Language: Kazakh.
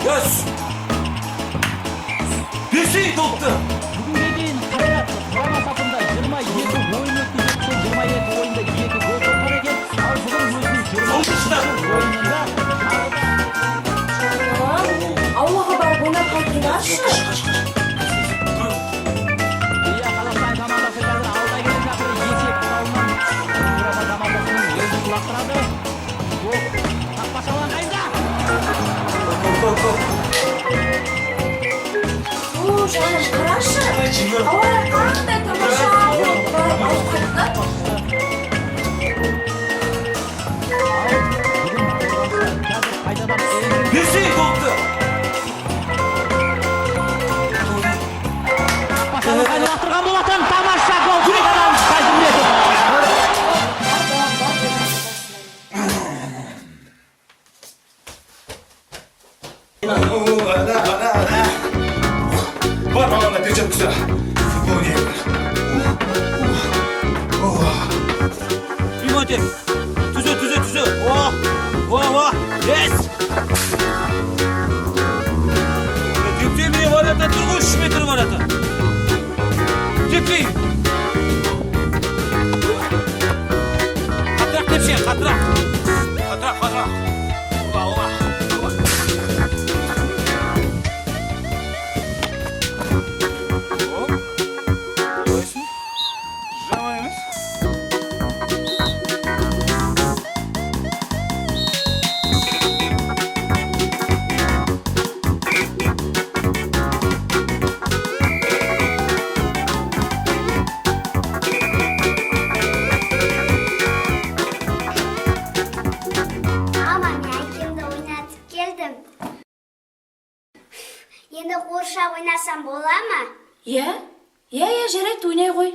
Yes. Birisi doldu. Бүгінге дейін Қайрат құрама сапында 22 ойын өткізіп, 27 ойында 2 гол соққан екен. Ал бүгін өзінің 20 ойынында Ауылға барып ойнап қайтыңдаршы. Иә, Қазақстан командасы қазір алда келе жатыр. Есеп құралынан құрама командасының өзін лақтырады. Қақпашы алаңқайда. Жаным, қарашы. Ауа қандай тамаша. Барып алып қайтты. Қазір қайтадан Birisi doldu. қақпашы алаңқайда лақтырған болатын. Тамаша гол. Қайтадан Қайсымбеков. Var bana Recep Güzel. Futbol yiyelim. Limончик. Түзі. О. Yes. Тепте міне барата тұрғы 3 метр барата. Тепте. Қатырақ тепше, қатырақ. Ова. Жама емес. Ama ben kimde oynatıp geldim. Енді қуыршақ ойнасам бола ма? Иә, жарайды, ойнай ғой.